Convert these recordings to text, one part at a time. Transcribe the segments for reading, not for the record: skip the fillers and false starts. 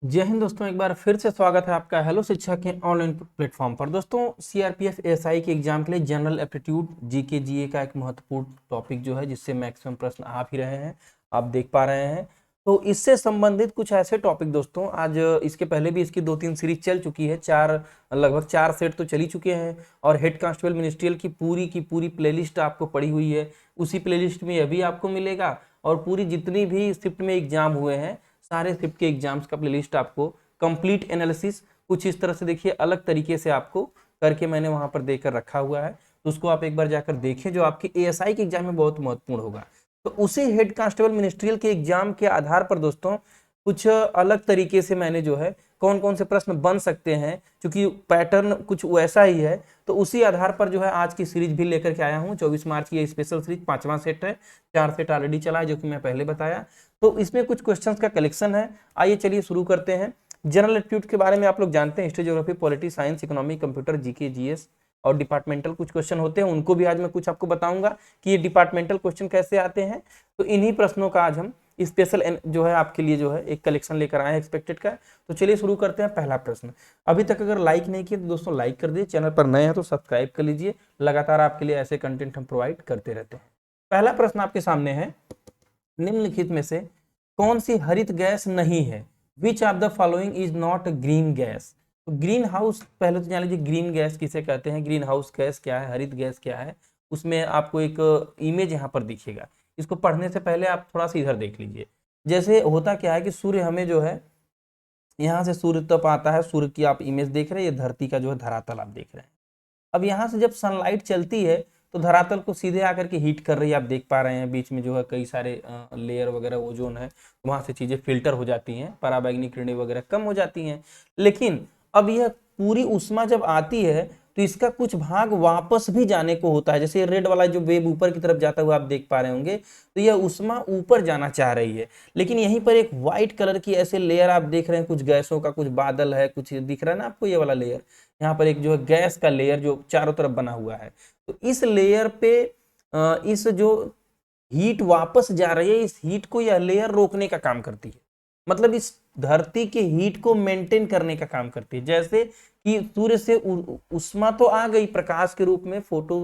जय हिंद दोस्तों, एक बार फिर से स्वागत है आपका हेलो शिक्षा के ऑनलाइन प्लेटफॉर्म पर। दोस्तों, सीआरपीएफ एएसआई के एग्जाम के लिए जनरल एप्टीट्यूड जीके जीए का एक महत्वपूर्ण टॉपिक जो है, जिससे मैक्सिमम प्रश्न आ भी रहे हैं, आप देख पा रहे हैं। तो इससे संबंधित कुछ ऐसे टॉपिक दोस्तों, आज इसके पहले भी इसकी 2-3 सीरीज चल चुकी है, लगभग 4 सेट तो चली चुके हैं। और हेड कांस्टेबल मिनिस्ट्रियल की पूरी प्लेलिस्ट आपको पड़ी हुई है। उसी प्लेलिस्ट में यह भी आपको मिलेगा, और पूरी जितनी भी शिफ्ट में एग्जाम हुए हैं सारे शिफ्ट के एग्जाम्स का प्लेलिस्ट आपको कंप्लीट एनालिसिस कुछ इस तरह से देखिए, अलग तरीके से आपको करके मैंने वहां पर देकर रखा हुआ है। तो उसको आप एक बार जाकर देखें, जो आपके एएसआई के एग्जाम में बहुत महत्वपूर्ण होगा। तो उसी हेड कांस्टेबल मिनिस्ट्रियल के एग्जाम के आधार पर दोस्तों कुछ अलग तरीके से मैंने जो है कौन कौन से प्रश्न बन सकते हैं, क्योंकि पैटर्न कुछ वैसा ही है। तो उसी आधार पर जो है आज की सीरीज भी लेकर के आया हूँ। 24 मार्च की स्पेशल सीरीज 5वां सेट है, 4 सेट ऑलरेडी चला है, जो कि मैं पहले बताया। तो इसमें कुछ क्वेश्चंस का कलेक्शन है। आइए चलिए शुरू करते हैं। जनरल एप्टीट्यूड के बारे में आप लोग जानते हैं, history, geography, polity, science, economy, computer, GK, GS और डिपार्टमेंटल कुछ क्वेश्चन होते हैं। उनको भी आज मैं कुछ आपको बताऊंगा कि ये डिपार्टमेंटल क्वेश्चन कैसे आते हैं। तो इन्हीं प्रश्नों का आज हम स्पेशल जो है आपके लिए जो है एक कलेक्शन लेकर आए हैं एक्सपेक्टेड का। तो चलिए शुरू करते हैं। पहला प्रश्न, अभी तक अगर लाइक नहीं किया तो दोस्तों लाइक कर दीजिए, चैनल पर नए हैं तो सब्सक्राइब कर लीजिए। लगातार आपके लिए ऐसे कंटेंट हम प्रोवाइड करते रहते हैं। पहला प्रश्न आपके सामने है, निम्नलिखित में से कौन सी हरित गैस नहीं है? Which of the following is not green gas? तो ग्रीन हाउस, पहले तो जान लीजिए ग्रीन गैस किसे कहते हैं, ग्रीन हाउस गैस क्या है, हरित गैस क्या है। उसमें आपको एक इमेज यहाँ पर दिखेगा। इसको पढ़ने से पहले आप थोड़ा सा इधर देख लीजिए। जैसे होता क्या है कि सूर्य हमें जो है, यहाँ से सूर्य तप आता है, सूर्य की आप इमेज देख रहे हैं, ये धरती का जो है धरातल आप देख रहे हैं। अब यहाँ से जब सनलाइट चलती है तो धरातल को सीधे आकर के हीट कर रही है, आप देख पा रहे हैं। बीच में जो है कई सारे लेयर वगैरह ओजोन है, वहां से चीजें फिल्टर हो जाती हैं, पराबैंगनी किरणें वगैरह कम हो जाती हैं। लेकिन अब यह पूरी उष्मा जब आती है तो इसका कुछ भाग वापस भी जाने को होता है। जैसे रेड वाला जो वेव ऊपर की तरफ जाता हुआ आप देख पा रहे होंगे, तो यह उष्मा ऊपर जाना चाह रही है। लेकिन यहीं पर एक व्हाइट कलर की ऐसे लेयर आप देख रहे हैं, कुछ गैसों का कुछ बादल है, कुछ दिख रहा है ना आपको, ये वाला लेयर। यहाँ पर एक जो है गैस का लेयर जो चारों तरफ बना हुआ है। तो इस लेयर पे इस जो हीट वापस जा रही है, इस हीट को यह लेयर रोकने का काम करती है। मतलब इस धरती के हीट को मेंटेन करने का काम करती है। जैसे कि सूर्य से उष्मा तो आ गई प्रकाश के रूप में, फोटो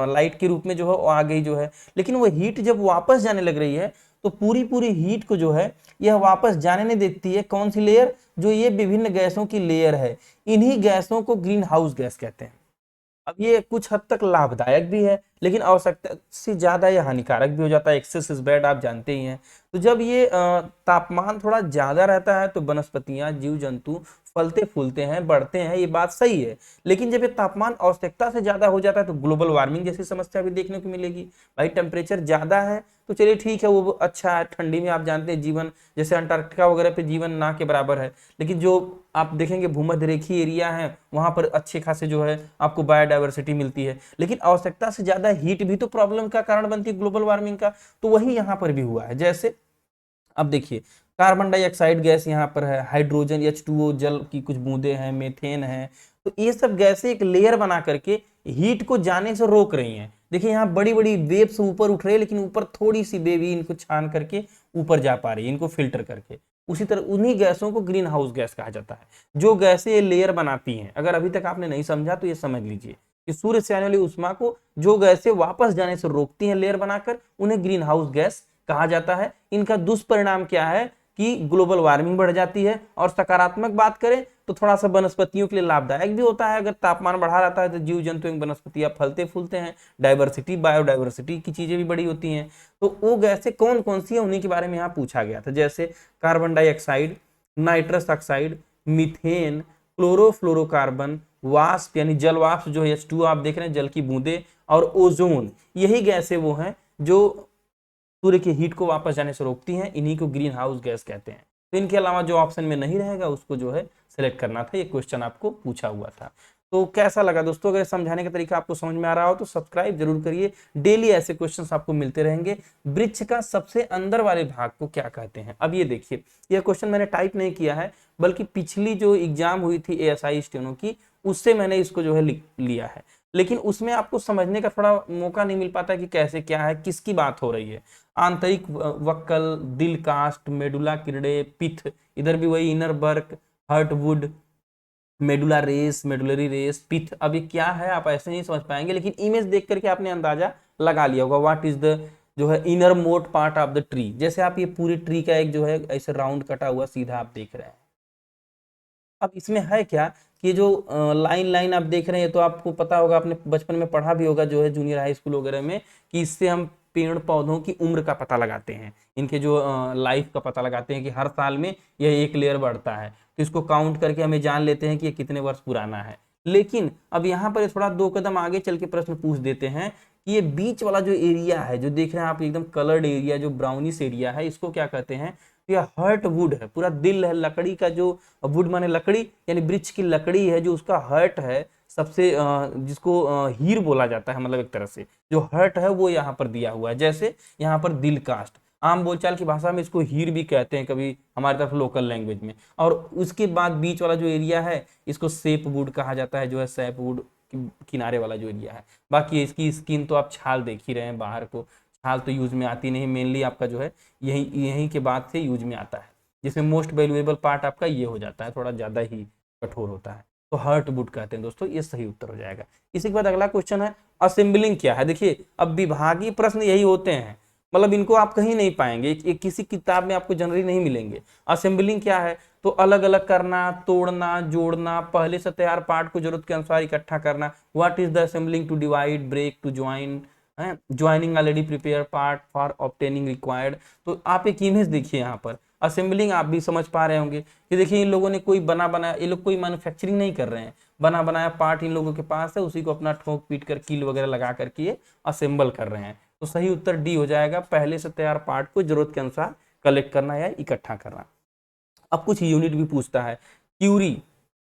लाइट के रूप में जो है वो आ गई जो है, लेकिन वो हीट जब वापस जाने लग रही है तो पूरी पूरी हीट को जो है यह वापस जाने नहीं देती है। कौन सी लेयर? जो ये विभिन्न गैसों की लेयर है। इन्हीं गैसों को ग्रीन हाउस गैस कहते हैं। अब ये कुछ हद तक लाभदायक भी है, लेकिन आवश्यकता से ज्यादा ये हानिकारक भी हो जाता है। एक्सेस इज बैड, आप जानते ही हैं। तो जब ये तापमान थोड़ा ज्यादा रहता है तो वनस्पतियां, जीव जंतु फलते फूलते हैं, बढ़ते हैं, ये बात सही है। लेकिन जब ये तापमान आवश्यकता से ज्यादा हो जाता है तो ग्लोबल वार्मिंग जैसी समस्या भी देखने को मिलेगी। भाई टेम्परेचर ज्यादा है तो चलिए ठीक है, वो अच्छा है। ठंडी में आप जानते हैं जीवन, जैसे अंटार्कटिका वगैरह पे जीवन ना के बराबर है। लेकिन जो आप देखेंगे भूमध्य रेखीय एरिया है, वहां पर अच्छे खासे जो है आपको बायोडाइवर्सिटी मिलती है। लेकिन आवश्यकता से ज्यादा हीट भी तो प्रॉब्लम का कारण बनती है, ग्लोबल वार्मिंग का। तो वही यहाँ पर भी हुआ है। जैसे अब देखिए, कार्बन डाइऑक्साइड गैस यहाँ पर है, हाइड्रोजन H2O जल की कुछ बूंदे हैं, मीथेन है। तो ये सब गैसें एक लेयर बना करके हीट को जाने से रोक रही हैं। देखिए यहाँ बड़ी बड़ी वेव्स ऊपर उठ रही है, लेकिन ऊपर थोड़ी सी वेव ही इनको छान करके ऊपर जा पा रही है, इनको फिल्टर करके। उसी तरह उन्हीं गैसों को ग्रीन हाउस गैस कहा जाता है, जो गैसें ये लेयर बनाती हैं। अगर अभी तक आपने नहीं समझा तो ये समझ लीजिए कि सूर्य से आने वाली उष्मा को जो गैसें वापस जाने से रोकती हैं लेयर बनाकर, उन्हें ग्रीन हाउस गैस कहा जाता है। इनका दुष्परिणाम क्या है कि ग्लोबल वार्मिंग बढ़ जाती है। और सकारात्मक बात करें तो थोड़ा सा वनस्पतियों के लिए लाभदायक भी होता है। अगर तापमान बढ़ा रहता है तो जीव जंतु एवं वनस्पतियां फलते फूलते हैं, डाइवर्सिटी, बायोडाइवर्सिटी की चीजें भी बड़ी होती हैं। तो वो गैसें कौन कौन सी है, उन्हीं के बारे में यहाँ पूछा गया था। जैसे carbon dioxide, nitrous oxide, methane, chlorofluorocarbon, वाष्प यानी जल वाष्प जो H2O आप देख रहे हैं, जल की बूंदे, और ओजोन। यही गैसें वो हैं जो सूर्य की हीट को वापस जाने से रोकती हैं। इन्हीं को ग्रीन हाउस गैस कहते हैं। तो इनके अलावा जो ऑप्शन में नहीं रहेगा उसको जो है सिलेक्ट करना था। ये क्वेश्चन आपको पूछा हुआ था। तो कैसा लगा दोस्तों? अगर समझाने का तरीका आपको समझ में आ रहा हो तो सब्सक्राइब जरूर करिए। डेली ऐसे क्वेश्चंस आपको मिलते रहेंगे। वृक्ष का सबसे अंदर वाले भाग को क्या कहते हैं? अब ये देखिए, यह क्वेश्चन मैंने टाइप नहीं किया है, बल्कि पिछली जो एग्जाम हुई थी एएसआई स्टेनो की, उससे मैंने इसको जो है लिया है। लेकिन उसमें आपको समझने का थोड़ा मौका नहीं मिल पाता कि कैसे क्या है, किसकी बात हो रही है। आंतरिक वक्कल, दिल कास्ट, मेडुला किरणें, पिथ, इधर भी वही inner bark, heart wood, medulla rays, medullary rays, pith. अब ये क्या है आप ऐसे नहीं समझ पाएंगे, लेकिन इमेज देख करके आपने अंदाजा लगा लिया होगा व्हाट इज द जो है inner most part of the tree. जैसे आप ये पूरी ट्री का एक जो है ऐसे राउंड कटा हुआ सीधा आप देख रहे हैं। अब इसमें है क्या कि जो लाइन लाइन आप देख रहे हैं, तो आपको पता होगा, आपने बचपन में पढ़ा भी होगा जो है जूनियर हाई स्कूल वगैरह में, कि इससे हम पेड़ पौधों की उम्र का पता लगाते हैं, इनके जो लाइफ का पता लगाते हैं कि हर साल में यह एक लेयर बढ़ता है, तो इसको काउंट करके हमें जान लेते हैं कि ये कितने वर्ष पुराना है। लेकिन अब यहाँ पर थोड़ा 2 कदम आगे चल के प्रश्न पूछ देते हैं कि ये बीच वाला जो एरिया है, जो देख रहे हैं आप एकदम कलर्ड एरिया, जो ब्राउनिश एरिया है, इसको क्या कहते हैं? तो यह हर्ट वुड है, पूरा दिल है लकड़ी का, जो वुड माने लकड़ी, यानी वृक्ष की लकड़ी है, जो उसका हर्ट है सबसे जिसको हीर बोला जाता है, मतलब एक तरह से जो हर्ट है वो यहाँ पर दिया हुआ है। जैसे यहाँ पर दिल कास्ट, आम बोलचाल की भाषा में इसको हीर भी कहते हैं कभी हमारी तरफ लोकल लैंग्वेज में। और उसके बाद बीच वाला जो एरिया है इसको सेप वुड कहा जाता है, जो है सेप वुड किनारे वाला जो एरिया है। बाकी इसकी स्किन तो आप छाल देख ही रहे हैं बाहर को, छाल तो यूज में आती नहीं, मेनली आपका जो है यही यहीं के बाद से यूज में आता है, जिसमें मोस्ट वैल्यूएबल पार्ट आपका ये हो जाता है, थोड़ा ज्यादा ही कठोर होता है, तो हर्ट वुड कहते हैं दोस्तों। ये सही उत्तर हो जाएगा। इसी के बाद अगला क्वेश्चन है असेंबलिंग क्या है। देखिए अब विभागीय प्रश्न यही होते हैं, मतलब इनको आप कहीं नहीं पाएंगे, एक किसी किताब में आपको जनरली नहीं मिलेंगे। असेंबलिंग क्या है? तो अलग अलग करना, तोड़ना, जोड़ना, पहले से तैयार पार्ट को जरूरत के अनुसार इकट्ठा करना। What is the assembling? To divide, break, to join, joining already prepare part for obtaining required. तो आप एक इमेज देखिए यहाँ पर, असेंबलिंग आप भी समझ पा रहे होंगे कि देखिए इन लोगों ने कोई बना बनाया, ये लोग कोई मैन्युफैक्चरिंग नहीं कर रहे हैं, बना बनाया पार्ट इन लोगों के पास है, उसी को अपना ठोक पीट कर कील वगैरह लगा करके ये असेंबल कर रहे हैं। तो सही उत्तर डी हो जाएगा, पहले से तैयार पार्ट को जरूरत के अनुसार कलेक्ट करना या इकट्ठा करना। अब कुछ यूनिट भी पूछता है। क्यूरी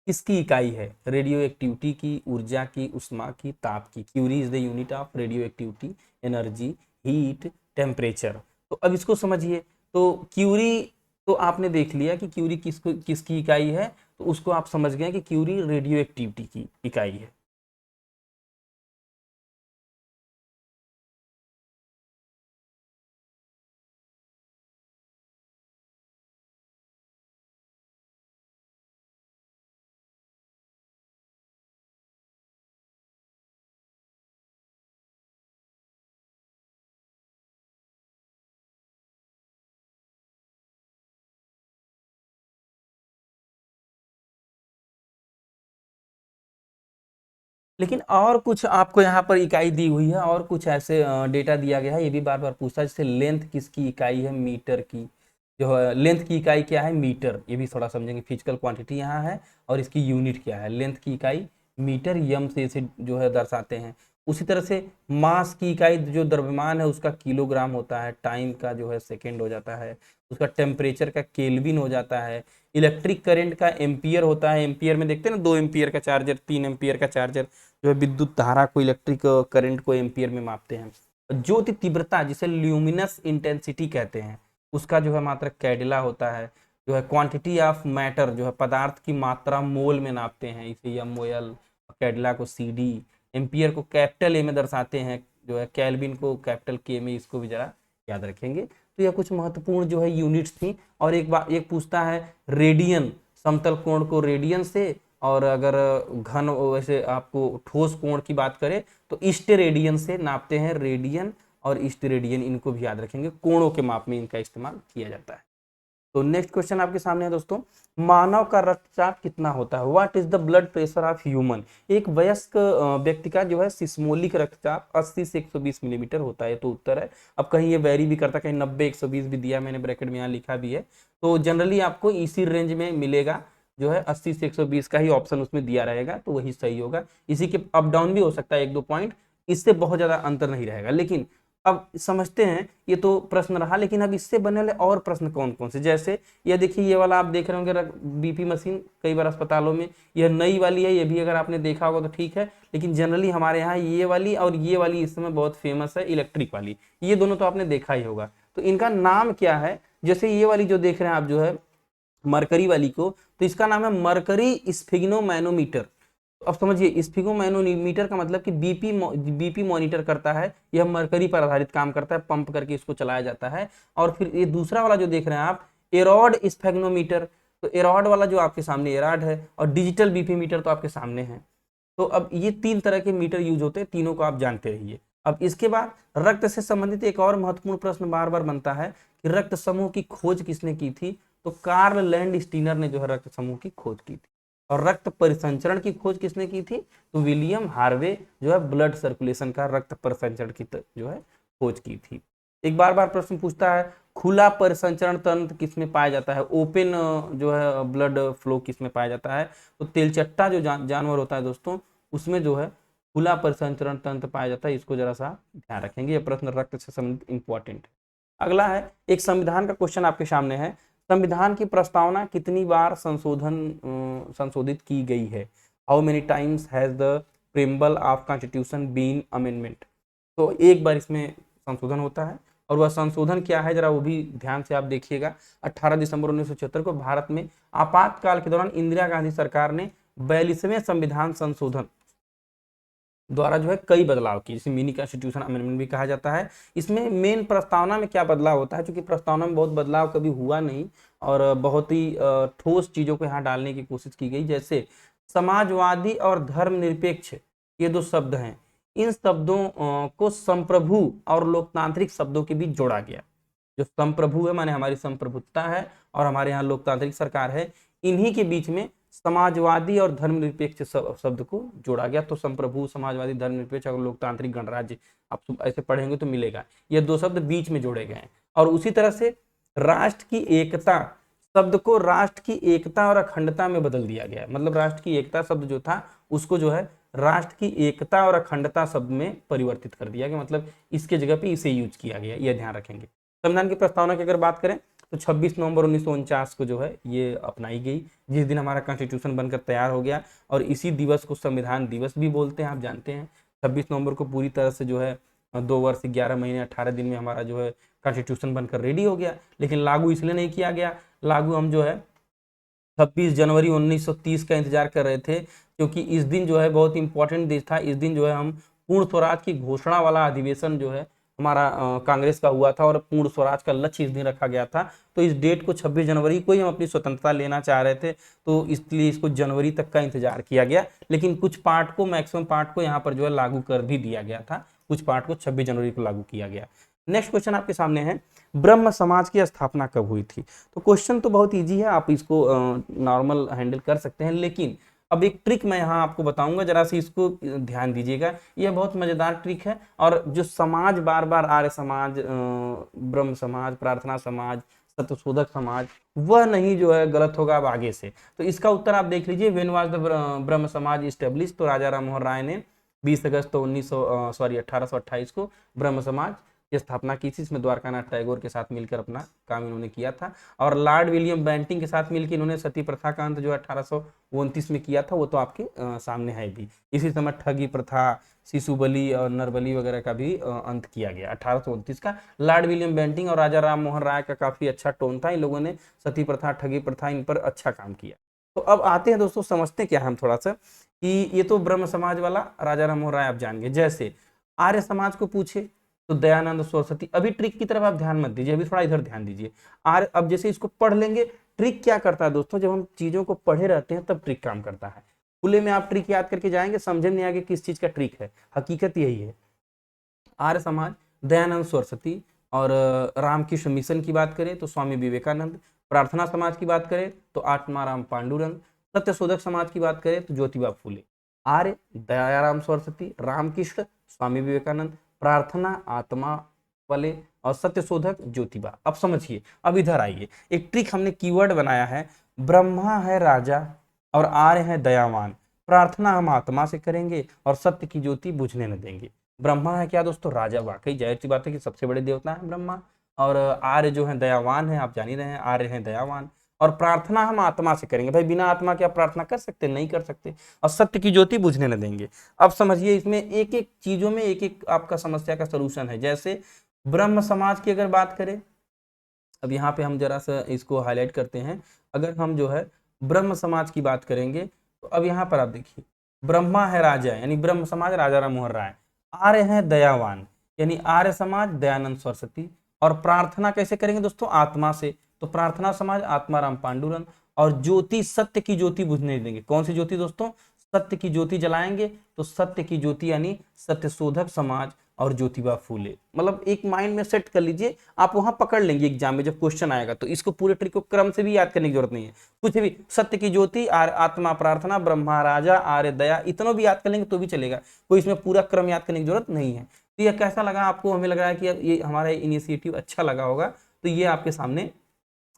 किसकी इकाई है? रेडियो एक्टिविटी की, ऊर्जा की, उष्मा की, ताप की। Curie is the unit of radioactivity, energy, heat, temperature. तो अब इसको समझिए। तो क्यूरी तो आपने देख लिया कि क्यूरी किसकी इकाई है, तो उसको आप समझ गए कि क्यूरी रेडियो एक्टिविटी की इकाई है। लेकिन और कुछ आपको यहाँ पर इकाई दी हुई है, और कुछ ऐसे डेटा दिया गया है, ये भी बार बार पूछता है। जैसे लेंथ किसकी इकाई है? मीटर की। जो है लेंथ की इकाई क्या है? मीटर। ये भी थोड़ा समझेंगे, फिजिकल क्वांटिटी यहाँ है और इसकी यूनिट क्या है? लेंथ की इकाई मीटर, यम से इसे जो है दर्शाते हैं। उसी तरह से मास की इकाई जो द्रव्यमान है उसका किलोग्राम होता है, टाइम का जो है सेकेंड हो जाता है, उसका टेम्परेचर का केल्विन हो जाता है, इलेक्ट्रिक करंट का एम्पियर होता है। एम्पियर में देखते हैं ना, 2 एम्पियर का चार्जर, 3 एम्पियर का चार्जर, जो है विद्युत धारा को, इलेक्ट्रिक करंट को एम्पियर में मापते हैं। ज्योति तीव्रता जिसे ल्यूमिनस इंटेंसिटी कहते हैं, उसका जो है मात्रक कैडिला होता है। जो है क्वांटिटी ऑफ मैटर, जो है पदार्थ की मात्रा मोल में नापते हैं, इसे एमओएल, कैडिला को सीडी। एम्पियर को कैपिटल ए में दर्शाते हैं, जो है केल्विन को कैपिटल के में, इसको भी जरा याद रखेंगे। तो यह कुछ महत्वपूर्ण जो है यूनिट्स थी। और एक बार एक पूछता है रेडियन, समतल कोण को रेडियन से, और अगर घन वैसे आपको ठोस कोण की बात करें तो ईस्ट रेडियन से नापते हैं। रेडियन और ईस्ट रेडियन, इनको भी याद रखेंगे, कोणों के माप में इनका इस्तेमाल किया जाता है। तो नेक्स्ट क्वेश्चन आपके सामने है दोस्तों, मानव का रक्तचाप कितना होता है? What is the blood pressure of human? एक वयस्क व्यक्ति का जो है सिस्मोलिक रक्तचाप 80 से 120 मिलीमीटर होता है, तो उत्तर है। अब कहीं ये वेरी भी करता है, कहीं 90 120 भी दिया, मैंने ब्रैकेट में यहाँ लिखा भी है। तो जनरली आपको इसी रेंज में मिलेगा, जो है 80 से 120 का ही ऑप्शन उसमें दिया रहेगा, तो वही सही होगा। इसी के अप डाउन भी हो सकता है 1-2 पॉइंट, इससे बहुत ज्यादा अंतर नहीं रहेगा। लेकिन अब समझते हैं, ये तो प्रश्न रहा, लेकिन अब इससे बने वाले और प्रश्न कौन कौन से, जैसे ये देखिए, ये वाला आप देख रहे होंगे बीपी मशीन, कई बार अस्पतालों में, यह नई वाली है, ये भी अगर आपने देखा होगा तो ठीक है, लेकिन जनरली हमारे यहाँ ये वाली और ये वाली इस समय बहुत फेमस है, इलेक्ट्रिक वाली, ये दोनों तो आपने देखा ही होगा। तो इनका नाम क्या है? जैसे ये वाली जो देख रहे हैं आप, जो है मरकरी वाली को, तो इसका नाम है मरकरी स्फिग्नोमैनोमीटर। अब समझिए, स्फिग्नोमैनोमीटर का मतलब कि बीपी मॉनिटर करता है, यह मरकरी पर आधारित काम करता है, पंप करके इसको चलाया जाता है। और फिर ये दूसरा वाला जो देख रहे हैं आप, एरॉड स्फेग्नोमीटर, तो एरॉड वाला जो आपके सामने एरॉड है, और डिजिटल बीपी मीटर तो आपके सामने है। तो अब ये 3 तरह के मीटर यूज होते हैं, तीनों को आप जानते रहिए। अब इसके बाद रक्त से संबंधित एक और महत्वपूर्ण प्रश्न बार बार बनता है कि रक्त समूह की खोज किसने की थी? तो कार्ल लैंडस्टीनर ने जो है रक्त समूह की खोज की थी। और रक्त परिसंचरण की खोज किसने की थी? तो विलियम हार्वे जो है ब्लड सर्कुलेशन का, रक्त परिसंचरण की जो है खोज की थी। एक बार बार प्रश्न पूछता है खुला परिसंचरण तंत्र किसमें पाया जाता है? ओपन जो है ब्लड फ्लो किसमें पाया जाता है? तो तेलचट्टा जो जानवर होता है दोस्तों, उसमें जो है खुला परिसंचरण तंत्र पाया जाता है। इसको जरा सा ध्यान रखेंगे, ये प्रश्न रक्त से संबंधित इंपॉर्टेंट है। अगला है एक संविधान का क्वेश्चन आपके सामने है। संविधान की प्रस्तावना कितनी बार संशोधित की गई है? How many times has the preamble of constitution been amendment? तो एक बार इसमें संशोधन होता है, और वह संशोधन क्या है जरा वो भी ध्यान से आप देखिएगा। 18 दिसंबर 1976 को भारत में आपातकाल के दौरान इंदिरा गांधी सरकार ने 42वें संविधान संशोधन द्वारा जो है कई बदलाव किए, जिसे मिनी कॉन्स्टिट्यूशन अमेंडमेंट भी कहा जाता है। इसमें मेन प्रस्तावना में क्या बदलाव होता है, क्योंकि प्रस्तावना में बहुत बदलाव कभी हुआ नहीं और बहुत ही ठोस चीजों को यहाँ डालने की कोशिश की गई। जैसे समाजवादी और धर्मनिरपेक्ष, ये 2 शब्द हैं, इन शब्दों को संप्रभु और लोकतांत्रिक शब्दों के बीच जोड़ा गया। जो संप्रभु है माने हमारी संप्रभुता है और हमारे यहाँ लोकतांत्रिक सरकार है, इन्हीं के बीच में समाजवादी और धर्मनिरपेक्ष शब्द को जोड़ा गया। तो संप्रभु, समाजवादी, धर्मनिरपेक्ष और लोकतांत्रिक गणराज्य आप ऐसे पढ़ेंगे तो मिलेगा, ये 2 शब्द बीच में जोड़े गए हैं। और उसी तरह से राष्ट्र की एकता शब्द को राष्ट्र की एकता और अखंडता में बदल दिया गया है। मतलब राष्ट्र की एकता शब्द जो था उसको जो है राष्ट्र की एकता और अखंडता शब्द में परिवर्तित कर दिया गया, मतलब इसके जगह पे इसे यूज किया गया, यह ध्यान रखेंगे। संविधान की प्रस्तावना की अगर बात करें तो 26 नवंबर 1949 को जो है ये अपनाई गई, जिस दिन हमारा कॉन्स्टिट्यूशन बनकर तैयार हो गया। और इसी दिवस को संविधान दिवस भी बोलते हैं, आप जानते हैं। 26 नवंबर को पूरी तरह से जो है 2 वर्ष 11 महीने 18 दिन में हमारा जो है कॉन्स्टिट्यूशन बनकर रेडी हो गया। लेकिन लागू इसलिए नहीं किया गया, लागू हम जो है 26 जनवरी 1930 का इंतजार कर रहे थे, क्योंकि इस दिन जो है बहुत इंपॉर्टेंट दिन था। इस दिन जो है हम पूर्ण स्वराज की घोषणा वाला अधिवेशन जो है हमारा कांग्रेस का हुआ था, और पूर्ण स्वराज का लक्ष्य इस दिन रखा गया था। तो इस डेट को 26 जनवरी को ही हम अपनी स्वतंत्रता लेना चाह रहे थे, तो इसलिए इसको जनवरी तक का इंतजार किया गया। लेकिन कुछ पार्ट को, मैक्सिमम पार्ट को यहाँ पर जो है लागू कर भी दिया गया था, कुछ पार्ट को 26 जनवरी को लागू किया गया। नेक्स्ट क्वेश्चन आपके सामने है, ब्रह्म समाज की स्थापना कब हुई थी? तो क्वेश्चन तो बहुत इजी है, आप इसको नॉर्मल हैंडल कर सकते हैं, लेकिन अब एक ट्रिक मैं यहाँ आपको बताऊंगा, जरा से इसको ध्यान दीजिएगा। यह बहुत मजेदार ट्रिक है, और जो समाज बार बार आर्य समाज, ब्रह्म समाज, प्रार्थना समाज, सत्यशोधक समाज, वह नहीं जो है गलत होगा अब आगे से। तो इसका उत्तर आप देख लीजिए, व्हेन वाज द ब्रह्म समाज इस्टेब्लिश? तो राजा राम मोहन राय ने 20 अगस्त 1828 को ब्रह्म समाज की स्थापना की थी। इसमें द्वारकानाथ टैगोर के साथ मिलकर अपना काम इन्होंने किया था, और लॉर्ड विलियम बेंटिंग के साथ मिलकर इन्होंने सती प्रथा का अंत जो 1829 में किया था, वो तो आपके सामने है भी। इसी समय ठगी प्रथा, शिशु बलि और नरबली वगैरह का भी अंत किया गया 1829 का। लॉर्ड विलियम बेंटिंग और राजा राम मोहन राय का काफी अच्छा टोन था, इन लोगों ने सती प्रथा, ठगी प्रथा, इन पर अच्छा काम किया। तो अब आते हैं दोस्तों, समझते क्या हम थोड़ा सा, कि ये तो ब्रह्म समाज वाला राजा राम मोहन राय आप जान गए। जैसे आर्य समाज को पूछे तो दयानंद सरस्वती। अभी ट्रिक की तरफ आप ध्यान मत दीजिए, अभी थोड़ा इधर ध्यान दीजिए। आर्य, अब जैसे इसको पढ़ लेंगे, ट्रिक क्या करता है दोस्तों, जब हम चीजों को पढ़े रहते हैं तब ट्रिक काम करता है। खुले में आप ट्रिक याद करके जाएंगे, समझे नहीं आगे किस चीज का ट्रिक है, हकीकत यही है। आर्य समाज, दयानंद सरस्वती, और रामकृष्ण मिशन की बात करें तो स्वामी विवेकानंद। प्रार्थना समाज की बात करें तो आत्माराम पांडुरंग। सत्यशोधक समाज की बात करें तो ज्योतिबा फूले। आर्य दयाराम सरस्वती, रामकृष्ण, स्वामी विवेकानंद, प्रार्थना आत्मा वाले, और सत्यशोधक ज्योतिबा। अब समझिए, अब इधर आइए, एक ट्रिक हमने कीवर्ड बनाया है। ब्रह्मा है राजा और आर्य है दयावान, प्रार्थना हम आत्मा से करेंगे और सत्य की ज्योति बुझने न देंगे। ब्रह्मा है क्या दोस्तों? राजा, वाकई जाहिर सी बात है कि सबसे बड़े देवता है ब्रह्मा। और आर्य जो है दयावान है, आप जान ही रहे हैं, आर्य है दयावान। और प्रार्थना हम आत्मा से करेंगे, भाई बिना आत्मा के आप प्रार्थना कर सकते? नहीं कर सकते। और सत्य की ज्योति बुझने न देंगे। अब समझिए, इसमें एक एक चीजों में एक एक आपका समस्या का सलूशन है। जैसे ब्रह्म समाज की अगर बात करें, अब यहाँ पे हम जरा सा इसको हाईलाइट करते हैं। अगर हम जो है ब्रह्म समाज की बात करेंगे तो अब यहाँ पर आप देखिए, ब्रह्मा है राजा, यानी ब्रह्म समाज राजा राम मोहन राय। आर्य है दयावान, यानी आर्य समाज दयानंद सरस्वती। और प्रार्थना कैसे करेंगे दोस्तों? आत्मा से, तो प्रार्थना समाज आत्माराम पांडुरंग। और ज्योति, सत्य की ज्योति बुझने देंगे। कौन सी ज्योति दोस्तों? सत्य की ज्योति जलाएंगे। तो सत्य की ज्योति यानी सत्यशोधक समाज और ज्योतिबा फूले। मतलब एक माइंड में सेट कर लीजिए, आप वहां पकड़ लेंगे एग्जाम में जब क्वेश्चन आएगा। तो इसको पूरे ट्रिक को क्रम से भी याद करने की जरूरत नहीं है, कुछ भी, सत्य की ज्योति, आत्मा प्रार्थना, ब्रह्मा राजा, आर्य दया, इतना भी याद कर लेंगे तो भी चलेगा, कोई इसमें पूरा क्रम याद करने की जरूरत नहीं है। तो ये कैसा लगा आपको? हमें लग रहा है कि ये हमारा इनिशिएटिव अच्छा लगा होगा। तो ये आपके सामने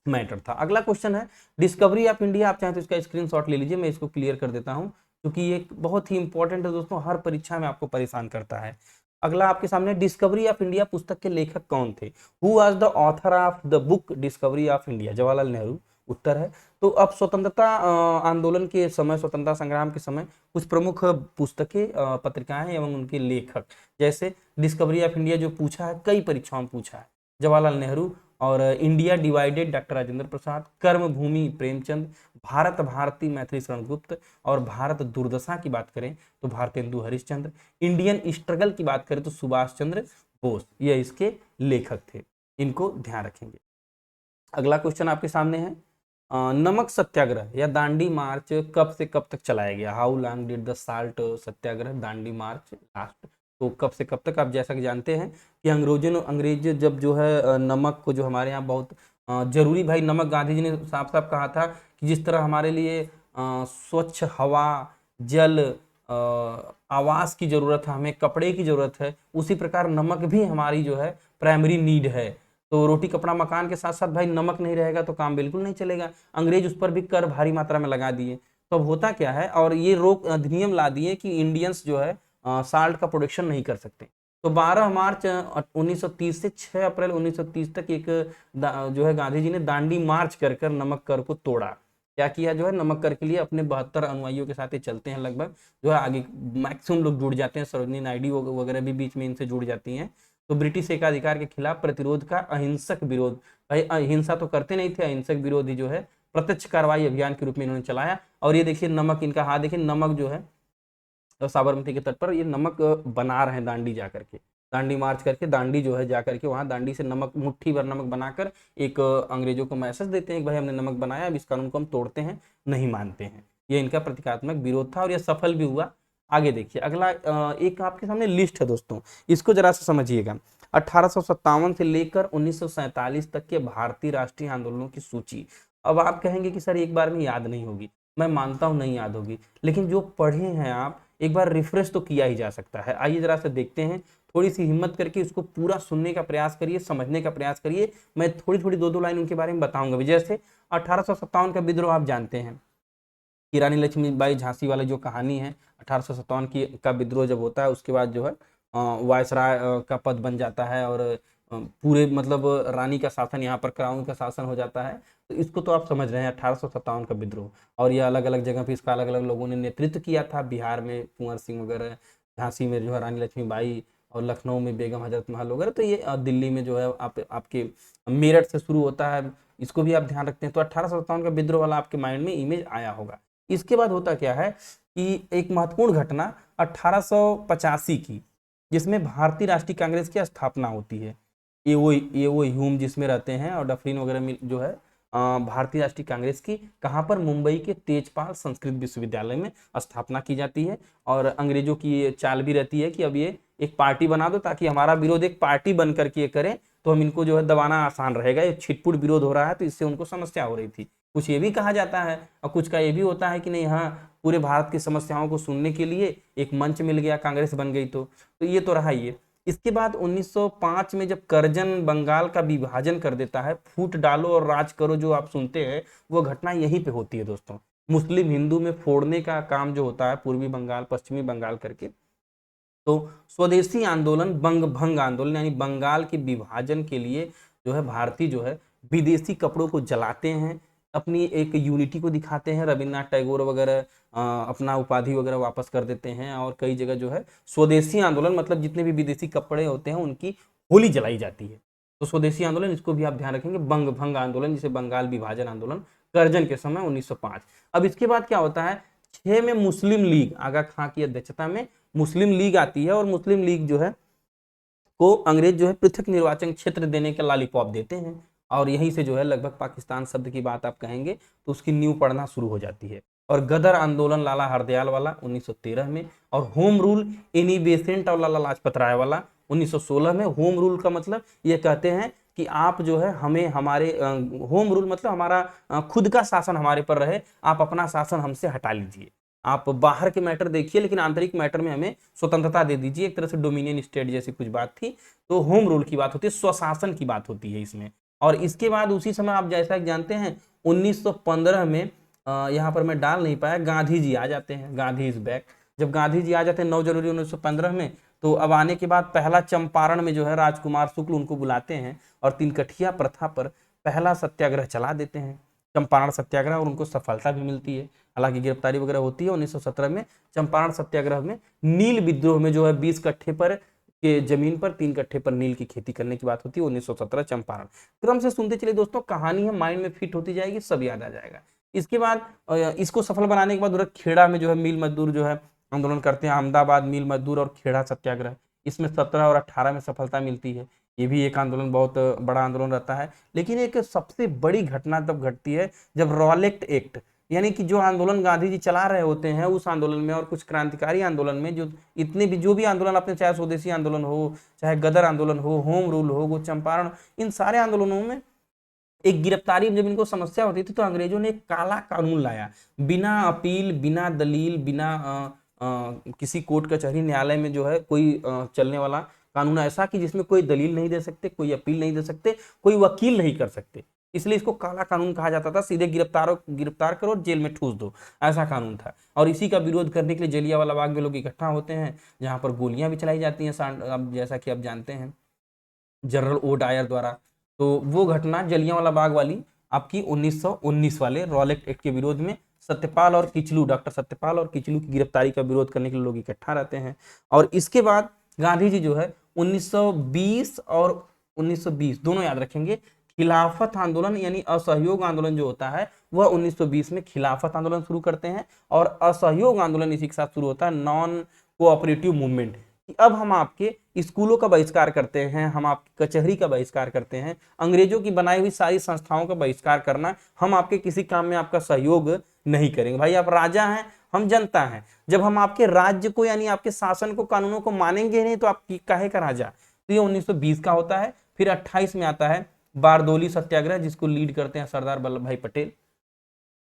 मैटर था। अगला क्वेश्चन है डिस्कवरी ऑफ इंडिया। आप चाहें तो इसका स्क्रीनशॉट ले लीजिए, मैं इसको क्लियर कर देता हूं क्योंकि ये बहुत ही इंपॉर्टेंट है दोस्तों, हर परीक्षा में आपको परेशान करता है। अगला आपके सामने डिस्कवरी ऑफ इंडिया पुस्तक के लेखक कौन थे? Who was the author of the book Discovery of India? Jawaharlal Nehru उत्तर है। तो अब स्वतंत्रता आंदोलन के समय, स्वतंत्रता संग्राम के समय कुछ प्रमुख पुस्तकें, पत्रिकाएं एवं उनके लेखक, जैसे डिस्कवरी ऑफ इंडिया जो पूछा है, कई परीक्षाओं में पूछा है, जवाहरलाल नेहरू, और India divided doctor Rajendra Prasad, कर्म भूमि प्रेमचंद, भारत भारती मैथिली शरण गुप्त, और भारत दुर्दशा की बात करें तो भारतेंदु हरिश्चंद्र, इंडियन स्ट्रगल की बात करें तो सुभाष चंद्र बोस, ये इसके लेखक थे। इनको ध्यान रखेंगे। अगला क्वेश्चन आपके सामने है नमक सत्याग्रह या दांडी मार्च कब से कब तक चलाया गया? How long did the salt Satyagraha Dandi March last? तो कब से कब तक? आप जैसा कि जानते हैं कि अंग्रेज जब जो है नमक को, जो हमारे यहाँ बहुत जरूरी भाई, नमक गांधी जी ने साफ साफ कहा था कि जिस तरह हमारे लिए स्वच्छ हवा, जल, आवास की जरूरत है, हमें कपड़े की जरूरत है, उसी प्रकार नमक भी हमारी जो है प्राइमरी नीड है। तो रोटी कपड़ा मकान के साथ साथ भाई नमक नहीं रहेगा तो काम बिल्कुल नहीं चलेगा। अंग्रेज उस पर भी कर भारी मात्रा में लगा दिए। तो अब होता क्या है, और ये रोक अधिनियम ला दिए कि इंडियंस जो है साल्ट का प्रोडक्शन नहीं कर सकते। तो 12 मार्च 1930 से 6 अप्रैल 1930 तक एक जो है गांधी जी ने दांडी मार्च कर कर नमक कर को तोड़ा। क्या किया? जो है नमक कर के लिए अपने 72 अनुयायियों के साथ ये चलते हैं, लगभग जो है आगे मैक्सिमम लोग जुड़ जाते हैं, सरोजनी नायडू वगैरह भी बीच में इनसे जुड़ जाती हैं। तो ब्रिटिश एकाधिकार के खिलाफ प्रतिरोध का अहिंसक विरोध, भाई अहिंसा तो करते नहीं थे, अहिंसक विरोध ही जो है प्रत्यक्ष कार्रवाई अभियान के रूप में इन्होंने चलाया। और ये देखिए नमक, इनका हाथ देखिए, नमक जो है साबरमती के तट पर ये नमक बना रहे हैं, दांडी जाकर के, दांडी मार्च करके, दांडी जो है जाकर के वहां दांडी से नमक, मुट्ठी भर नमक बनाकर एक अंग्रेजों को मैसेज देते हैं कि भाई हमने नमक बनाया, अब इस कानून को हम तोड़ते हैं, नहीं मानते हैं। ये इनका प्रतीकात्मक विरोध था और यह सफल भी हुआ। आगे देखिए, अगला एक आपके सामने लिस्ट है दोस्तों, इसको जरा सा समझिएगा। 1857 से लेकर 1947 तक के भारतीय राष्ट्रीय आंदोलनों की सूची। अब आप कहेंगे कि सर एक बार में याद नहीं होगी, मैं मानता हूं नहीं याद होगी, लेकिन जो पढ़े हैं आप एक बार रिफ्रेश तो किया ही जा सकता है। आइए जरा से देखते हैं, थोड़ी सी हिम्मत करके इसको पूरा सुनने का प्रयास करिए, समझने का प्रयास करिए। मैं थोड़ी थोड़ी दो लाइन उनके बारे में बताऊंगा भी। जैसे 1857 का विद्रोह आप जानते हैं कि रानी लक्ष्मीबाई झांसी वाला जो कहानी है, 1857 की का विद्रोह जब होता है उसके बाद जो है वायसराय का पद बन जाता है और पूरे मतलब रानी का शासन, यहाँ पर क्राउन का शासन हो जाता है। तो इसको तो आप समझ रहे हैं 1857 का विद्रोह। और ये अलग अलग जगह पे इसका अलग अलग लोगों ने नेतृत्व किया था, बिहार में कुंवर सिंह वगैरह, झांसी में जो है रानी लक्ष्मीबाई, और लखनऊ में बेगम हजरत महल वगैरह। तो ये दिल्ली में जो है आपके मेरठ से शुरू होता है, इसको भी आप ध्यान रखते हैं। तो 1857 का विद्रोह वाला आपके माइंड में इमेज आया होगा। इसके बाद होता क्या है कि एक महत्वपूर्ण घटना 1885 की, जिसमें भारतीय राष्ट्रीय कांग्रेस की स्थापना होती है। ये वो ह्यूम जिसमें रहते हैं और डफरिन वगैरह जो है भारतीय राष्ट्रीय कांग्रेस की, कहाँ पर? मुंबई के तेजपाल संस्कृत विश्वविद्यालय में स्थापना की जाती है। और अंग्रेजों की ये चाल भी रहती है कि अब ये एक पार्टी बना दो ताकि हमारा विरोध एक पार्टी बन करके ये करें, तो हम इनको जो है दबाना आसान रहेगा। ये छिटपुट विरोध हो रहा है तो इससे उनको समस्या हो रही थी। कुछ ये भी कहा जाता है और कुछ का ये भी होता है कि नहीं, हाँ पूरे भारत की समस्याओं को सुनने के लिए एक मंच मिल गया, कांग्रेस बन गई। तो ये तो रहा ये। इसके बाद 1905 में जब करजन बंगाल का विभाजन कर देता है, फूट डालो और राज करो जो आप सुनते हैं, वो घटना यहीं पे होती है दोस्तों। मुस्लिम हिंदू में फोड़ने का काम जो होता है, पूर्वी बंगाल पश्चिमी बंगाल करके। तो स्वदेशी आंदोलन, बंग भंग आंदोलन, यानी बंगाल के विभाजन के लिए जो है भारतीय जो है विदेशी कपड़ों को जलाते हैं, अपनी एक यूनिटी को दिखाते हैं। रविन्द्रनाथ टैगोर वगैरह अपना उपाधि वगैरह वापस कर देते हैं। और कई जगह जो है स्वदेशी आंदोलन, मतलब जितने भी विदेशी कपड़े होते हैं उनकी होली जलाई जाती है। तो स्वदेशी आंदोलन, इसको भी आप ध्यान रखेंगे। बंग भंग आंदोलन, जिसे बंगाल विभाजन आंदोलन, करजन के समय 1905। अब इसके बाद क्या होता है, 6 में मुस्लिम लीग, आगा खां की अध्यक्षता में मुस्लिम लीग आती है। और मुस्लिम लीग जो है को अंग्रेज जो है पृथक निर्वाचन क्षेत्र देने का लॉलीपॉप देते हैं। और यहीं से जो है लगभग पाकिस्तान शब्द की बात आप कहेंगे तो उसकी नींव पढ़ना शुरू हो जाती है। और गदर आंदोलन लाला हरदयाल वाला 1913 में, और होम रूल एनी बेसेंट और लाला लाजपत राय वाला 1916 में। होम रूल का मतलब ये कहते हैं कि आप जो है हमें हमारे होम रूल मतलब हमारा खुद का शासन हमारे पर रहे, आप अपना शासन हमसे हटा लीजिए, आप बाहर के मैटर देखिए लेकिन आंतरिक मैटर में हमें स्वतंत्रता दे दीजिए, एक तरह से डोमिनियन स्टेट जैसी कुछ बात थी। तो होम रूल की बात होती है, स्वशासन की बात होती है इसमें। और इसके बाद उसी समय आप जैसा कि जानते हैं 1915 में यहाँ पर मैं डाल नहीं पाया, गांधी जी आ जाते हैं, गांधी इज बैक। जब गांधी जी आ जाते हैं 9 जनवरी 1915 में, तो अब आने के बाद पहला चंपारण में जो है राजकुमार शुक्ल उनको बुलाते हैं और तीनकठिया प्रथा पर पहला सत्याग्रह चला देते हैं, चंपारण सत्याग्रह, और उनको सफलता भी मिलती है। हालांकि गिरफ्तारी वगैरह होती है 1917 में। चंपारण सत्याग्रह में नील विद्रोह में जो है 20 कट्ठे पर के जमीन पर 3 कट्ठे पर नील की खेती करने की बात होती है 1917 चंपारण। क्रम से सुनते चलिए दोस्तों, कहानी है माइंड में फिट होती जाएगी, सब याद आ जाएगा। इसके बाद इसको सफल बनाने के बाद उधर खेड़ा में जो है मिल मजदूर जो है आंदोलन करते हैं, अहमदाबाद मिल मजदूर और खेड़ा सत्याग्रह। इसमें 17 और 18 में सफलता मिलती है। ये भी एक आंदोलन बहुत बड़ा आंदोलन रहता है। लेकिन एक सबसे बड़ी घटना तब घटती है जब रॉलेट एक्ट, यानी कि जो आंदोलन गांधी जी चला रहे होते हैं उस आंदोलन में और कुछ क्रांतिकारी आंदोलन में, जो इतने भी जो भी आंदोलन अपने, चाहे स्वदेशी आंदोलन हो, चाहे गदर आंदोलन हो, होम रूल हो, वो चंपारण, इन सारे आंदोलनों में एक गिरफ्तारी में जब इनको समस्या होती थी तो अंग्रेजों ने एक काला कानून लाया, बिना अपील, बिना दलील, बिना किसी कोर्ट कचहरी न्यायालय में जो है कोई चलने वाला कानून ऐसा कि जिसमें कोई दलील नहीं दे सकते, कोई अपील नहीं दे सकते, कोई वकील नहीं कर सकते। इसलिए इसको काला कानून कहा जाता था। सीधे गिरफ्तार करो और जेल में ठूस दो, ऐसा कानून था। और इसी का विरोध करने के लिए जलियांवाला बाग में लोग इकट्ठा होते हैं, जहां पर गोलियां भी चलाई जाती हैं, अब जैसा कि आप जानते हैं, जनरल ओ डायर द्वारा। तो वो घटना जलियांवाला बाग वाली आपकी 1919 वाले रॉलेट एक्ट के विरोध में सत्यपाल और किचलू, डॉक्टर सत्यपाल और किचलू की गिरफ्तारी का विरोध करने के लिए लोग इकट्ठा रहते हैं। और इसके बाद गांधी जी जो है 1920 और 1920 दोनों याद रखेंगे, खिलाफत आंदोलन यानी असहयोग आंदोलन जो होता है वह 1920 में खिलाफत आंदोलन शुरू करते हैं, और असहयोग आंदोलन इसी के साथ शुरू होता है, नॉन कोऑपरेटिव मूवमेंट, कि अब हम आपके स्कूलों का बहिष्कार करते हैं, हम आपकी कचहरी का बहिष्कार करते हैं, अंग्रेजों की बनाई हुई सारी संस्थाओं का बहिष्कार करना, हम आपके किसी काम में आपका सहयोग नहीं करेंगे। भाई आप राजा हैं, हम जनता हैं, जब हम आपके राज्य को यानी आपके शासन को, कानूनों को मानेंगे नहीं तो आप काहे का राजा। तो ये 1920 का होता है। फिर 28 में आता है बारदोली सत्याग्रह, जिसको लीड करते हैं सरदार वल्लभ भाई पटेल।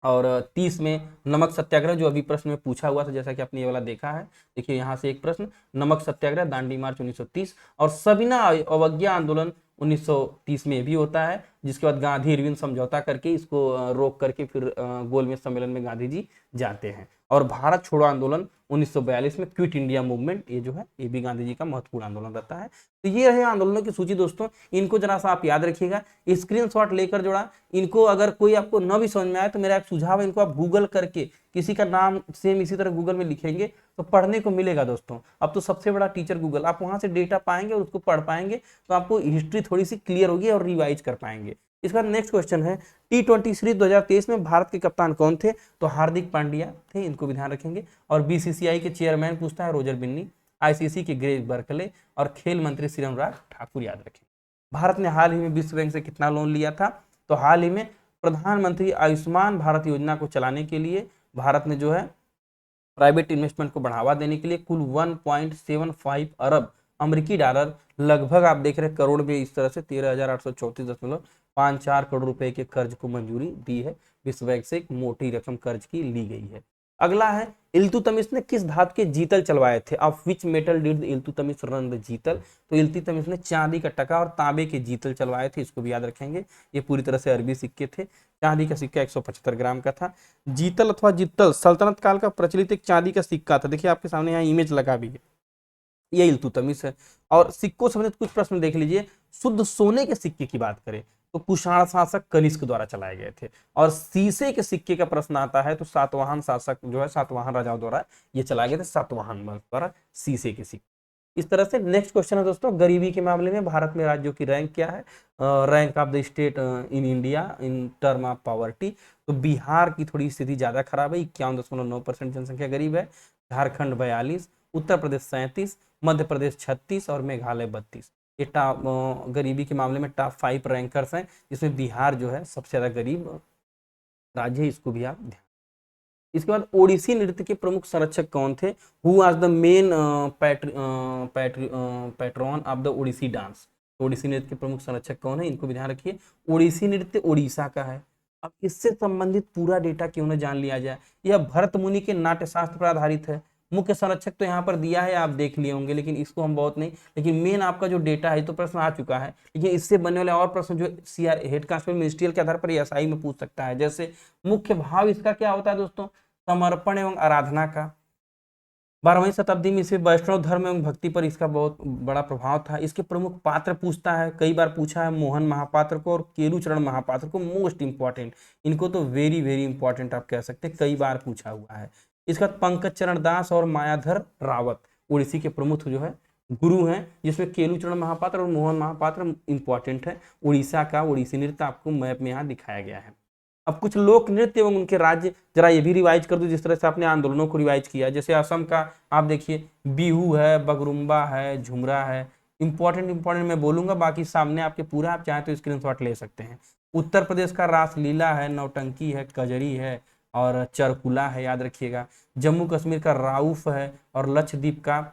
और 30 में नमक सत्याग्रह, जो अभी प्रश्न में पूछा हुआ था, जैसा कि आपने ये वाला देखा है। देखिए यहाँ से एक प्रश्न, नमक सत्याग्रह, दांडी मार्च 1930। और सविनय अवज्ञा आंदोलन 1930 में भी होता है, जिसके बाद गांधी इरविन समझौता करके इसको रोक करके फिर गोलमेज सम्मेलन में गांधी जी जाते हैं। और भारत छोड़ो आंदोलन 1942 में, क्विट इंडिया मूवमेंट, ये जो है ये भी गांधी जी का महत्वपूर्ण आंदोलन रहता है। तो ये रहे आंदोलनों की सूची दोस्तों, इनको जरा सा आप याद रखिएगा, स्क्रीनशॉट लेकर जोड़ा। इनको अगर कोई आपको न भी समझ में आए तो मेरा एक सुझाव है, इनको आप गूगल करके किसी का नाम सेम इसी तरह गूगल में लिखेंगे तो पढ़ने को मिलेगा दोस्तों। अब तो सबसे बड़ा टीचर गूगल, आप वहां से डेटा पाएंगे और उसको पढ़ पाएंगे, तो आपको हिस्ट्री थोड़ी सी क्लियर होगी और रिवाइज कर पाएंगे। इसका नेक्स्ट क्वेश्चन है, T20 सीरीज 2023 में भारत के कप्तान कौन थे? तो हार्दिक पांड्या थे, इनको भी ध्यान रखेंगे। और बीसीसीआई के चेयरमैन पूछता है रोजर बिन्नी, आईसीसी के ग्रेग बर्कले, और खेल मंत्री श्रीराम ठाकुर याद रखें। भारत ने हाल ही में विश्व बैंक से कितना लोन लिया था? तो हाल ही में प्रधानमंत्री आयुष्मान भारत योजना को चलाने के लिए भारत ने जो है प्राइवेट इन्वेस्टमेंट को बढ़ावा देने के लिए कुल 1.75 अरब अमेरिकी डॉलर, लगभग आप देख रहे हैं करोड़ में, इस तरह से 13,834.54 करोड़ रुपए के कर्ज को मंजूरी दी है। विश्व बैंक से एक मोटी रकम कर्ज की ली गई है। अगला है, इल्तुतमिश ने किस धातु के जीतल चलवाए थे? Of which metal did Iltutmish run the जीतल? तो इल्तुतमिश ने चांदी का टका और तांबे के जीतल चलवाए थे, इसको भी याद रखेंगे। ये पूरी तरह से अरबी सिक्के थे। चांदी का सिक्का 175 ग्राम का था। जीतल अथवा जित्तल सल्तनत काल का प्रचलित एक चांदी का सिक्का था, देखिए आपके सामने यहाँ इमेज लगा भी है, ये इल्तुतमिश है। और सिक्कों संबंधित कुछ प्रश्न देख लीजिए। शुद्ध सोने के सिक्के की बात करें तो कुषाण शासक कनिष्क द्वारा चलाए गए थे। और शीशे के सिक्के का प्रश्न आता है तो सातवाहन शासक जो है, सातवाहन राजाओं द्वारा ये चलाए गए थे, सातवाहन वंश द्वारा शीशे के सिक्के। इस तरह से नेक्स्ट क्वेश्चन है दोस्तों, गरीबी के मामले में भारत में राज्यों की रैंक क्या है? Rank of the state in India in term of poverty. तो बिहार की थोड़ी स्थिति ज्यादा खराब है, 51.9% जनसंख्या गरीब है। झारखंड 42, उत्तर प्रदेश 37, मध्य प्रदेश 36 और मेघालय 32। ये टॉप गरीबी के मामले में टॉप 5 रैंकर्स हैं, जिसमें बिहार जो है सबसे ज़्यादा गरीब राज्य है, इसको भी आप ध्यान। इसके बाद ओडिसी नृत्य के प्रमुख संरक्षक कौन थे? Who was the main patron of the Odissi dance? Odissi नृत्य के प्रमुख संरक्षक कौन है, इनको भी ध्यान रखिए। ओडिसी नृत्य ओडिशा का है। अब इससे संबंधित पूरा डेटा क्यों न जान लिया जाए। यह भरत मुनि के नाट्य शास्त्र पर आधारित है। मुख्य संरक्षक तो यहाँ पर दिया है, आप देख लिए होंगे, लेकिन इसको हम बहुत नहीं, लेकिन मेन आपका जो डेटा है तो प्रश्न आ चुका है। लेकिन इससे बनने वाले और प्रश्न जो सीआर हेड कांस्टेबल मिनिस्ट्रियल के आधार पर एसआई में पूछ सकता है। जैसे मुख्य भाव इसका क्या होता है दोस्तों? समर्पण एवं आराधना का। 12वीं शताब्दी में इसे वैष्णव धर्म एवं भक्ति पर इसका बहुत बड़ा प्रभाव था। इसके प्रमुख पात्र पूछता है, कई बार पूछा है, मोहन महापात्र को और केलुचरण महापात्र को। मोस्ट इंपॉर्टेंट, इनको तो वेरी वेरी इंपॉर्टेंट आप कह सकते हैं, कई बार पूछा हुआ है। इसका पंकज चरण दास और मायाधर रावत ओडिसी के प्रमुख जो है गुरु हैं, जिसमें केलुचरण महापात्र और मोहन महापात्र इंपॉर्टेंट है। उड़ीसा का ओडिसी नृत्य आपको मैप में यहाँ दिखाया गया है। अब कुछ लोक नृत्य एवं उनके राज्य जरा ये भी रिवाइज कर दो, जिस तरह से आपने आंदोलनों को रिवाइज किया। जैसे असम का आप देखिए, बिहू है, बगरुम्बा है, झुमरा है। इंपॉर्टेंट मैं बोलूंगा, बाकी सामने आपके पूरा, आप चाहें तो स्क्रीनशॉट ले सकते हैं। उत्तर प्रदेश का रासलीला है, नौटंकी है, कजरी है और चरकुला है, याद रखिएगा। जम्मू कश्मीर का राउफ है और लक्षद्वीप का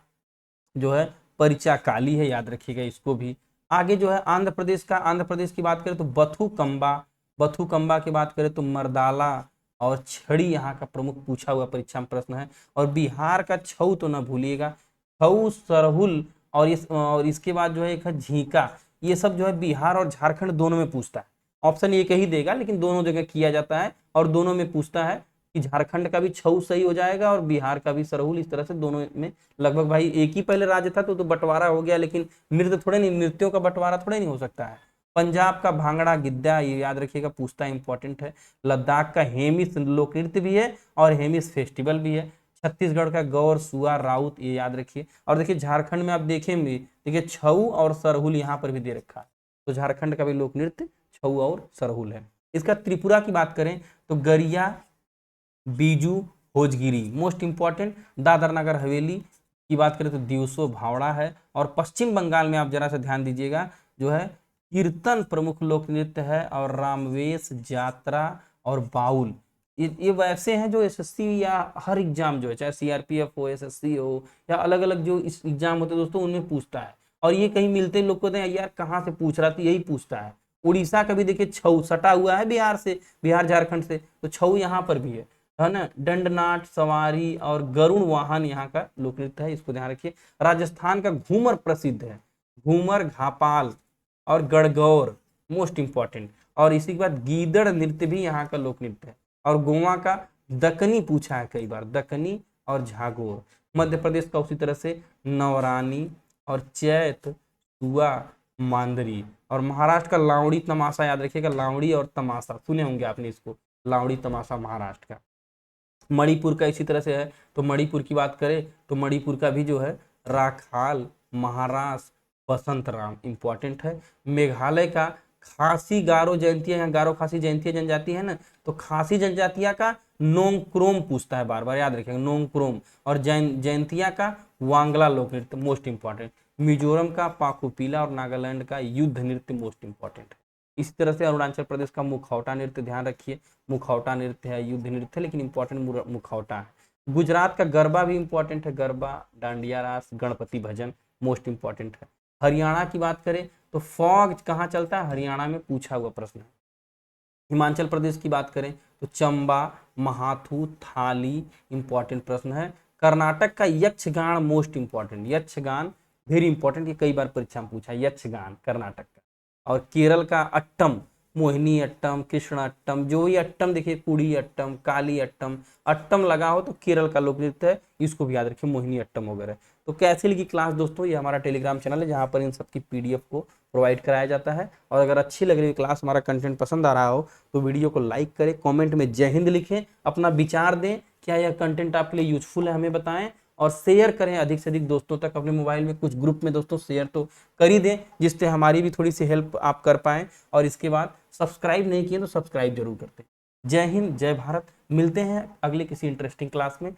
जो है परिचा काली है, याद रखिएगा इसको भी। आगे जो है आंध्र प्रदेश की बात करें तो बथुकंबा की बात करें तो मर्दाला और छड़ी यहाँ का प्रमुख पूछा हुआ परीक्षा में प्रश्न है। और बिहार का छऊ तो ना भूलिएगा, छऊ, सरहुल और इसके बाद जो है एक है झीका। ये सब जो है बिहार और झारखंड दोनों में पूछता है। ऑप्शन एक ही देगा, लेकिन दोनों जगह किया जाता है और दोनों में पूछता है कि झारखंड का भी छऊ सही हो जाएगा और बिहार का भी सरहुल। इस तरह से दोनों में लगभग भाई एक ही पहले राज्य था तो बंटवारा हो गया, लेकिन नृत्य थोड़े नहीं, नृत्यों का बंटवारा थोड़े नहीं हो सकता है। पंजाब का भांगड़ा गिद्दा, ये याद रखिएगा, पूछता इंपॉर्टेंट है। लद्दाख का हेमिस लोक नृत्य भी है और हेमिस फेस्टिवल भी है। छत्तीसगढ़ का गौर सुआ राउत, ये याद रखिए। और देखिए झारखंड में आप देखेंगे, देखिए छऊ और सरहुल यहाँ पर भी दे रखा है, तो झारखंड का भी लोक नृत्य छऊ और सरहुल है। इसका त्रिपुरा की बात करें तो गरिया, बीजू, भोजगिरी, मोस्ट इंपॉर्टेंट। दादर नगर हवेली की बात करें तो दिवसो भावड़ा है। और पश्चिम बंगाल में आप जरा सा ध्यान दीजिएगा, जो है कीर्तन प्रमुख लोक नृत्य है और रामवेश, जात्रा और बाउल। ये वैसे हैं जो एसएससी या हर एग्जाम जो है, चाहे सीआरपीएफ हो, एसएससी हो या अलग अलग जो इस एग्जाम होते हैं दोस्तों, उनमें पूछता है। और ये कहीं मिलते लोग को यार कहाँ से पूछ रहा था, यही पूछता है। उड़ीसा का भी देखिए छऊ सटा हुआ है बिहार से, बिहार झारखंड से, तो छऊ यहाँ पर भी है ना। दंडनाट, सवारी और गरुड़ वाहन यहाँ का लोक नृत्य है, इसको ध्यान रखिए। राजस्थान का घूमर प्रसिद्ध है, घूमर, घापाल और गणगौर, मोस्ट इंपॉर्टेंट। और इसी के बाद गीदड़ नृत्य भी यहाँ का लोक नृत्य है। और गोवा का दक्कनी पूछा है कई बार, दक्कनी और झागोर। मध्य प्रदेश का उसी तरह से नवरानी और चैत, सुआ, मांदरी। और महाराष्ट्र का लावड़ी तमाशा, याद रखिएगा, लावड़ी और तमाशा सुने होंगे आपने इसको, लावड़ी तमाशा महाराष्ट्र का। मणिपुर का इसी तरह से है, तो मणिपुर की बात करें तो मणिपुर का भी जो है राखाल, महारास, बसंत राम इंपॉर्टेंट है। मेघालय का खासी गारो जयंतिया, यहाँ गारो खासी जयंतिया जनजाति है ना, तो खासी जनजातिया का नोंगक्रोम पूछता है बार बार, याद रखिएगा नोंगक्रोम। और जयंतिया का वांगला लोक नृत्य, मोस्ट इंपॉर्टेंट। मिजोरम का पाकुपीला और नागालैंड का युद्ध नृत्य, मोस्ट इंपॉर्टेंट है। इसी तरह से अरुणाचल प्रदेश का मुखौटा नृत्य, ध्यान रखिए, मुखौटा नृत्य है, युद्ध नृत्य है, लेकिन इंपॉर्टेंट मुखौटा है। गुजरात का गरबा भी इंपॉर्टेंट है, गरबा, डांडिया रास, गणपति भजन, मोस्ट इंपॉर्टेंट है। हरियाणा की बात करें तो फॉग कहाँ चलता है, हरियाणा में पूछा हुआ प्रश्न है। हिमाचल प्रदेश की बात करें तो चंबा, महाथू, थाली, इंपॉर्टेंट प्रश्न है। कर्नाटक का Yakshagana, most important, Yakshagana very important, ये कई बार परीक्षा में पूछा, यक्षगान कर्नाटक का। और केरल का अट्टम, मोहिनी अट्टम, कृष्ण अट्टम, जो भी अट्टम देखिए, कुड़ी अट्टम, काली अट्टम, अट्टम लगा हो तो केरल का लोक नृत्य है, इसको भी याद रखिए, मोहिनी अट्टम वगैरह। तो कैसे लगी क्लास दोस्तों, ये हमारा टेलीग्राम चैनल है जहाँ पर इन सब की पीडीएफ को प्रोवाइड कराया जाता है। और अगर अच्छी लग रही क्लास, हमारा कंटेंट पसंद आ रहा हो तो वीडियो को लाइक करें, कमेंट में जय हिंद लिखें, अपना विचार दें, क्या यह कंटेंट आपके लिए यूजफुल है हमें बताएं। और शेयर करें अधिक से अधिक दोस्तों तक, अपने मोबाइल में कुछ ग्रुप में दोस्तों शेयर तो कर ही दें, जिससे हमारी भी थोड़ी सी हेल्प आप कर पाएँ। और इसके बाद सब्सक्राइब नहीं किए तो सब्सक्राइब जरूर करते हैं। जय हिंद, जय भारत। मिलते हैं अगले किसी इंटरेस्टिंग क्लास में।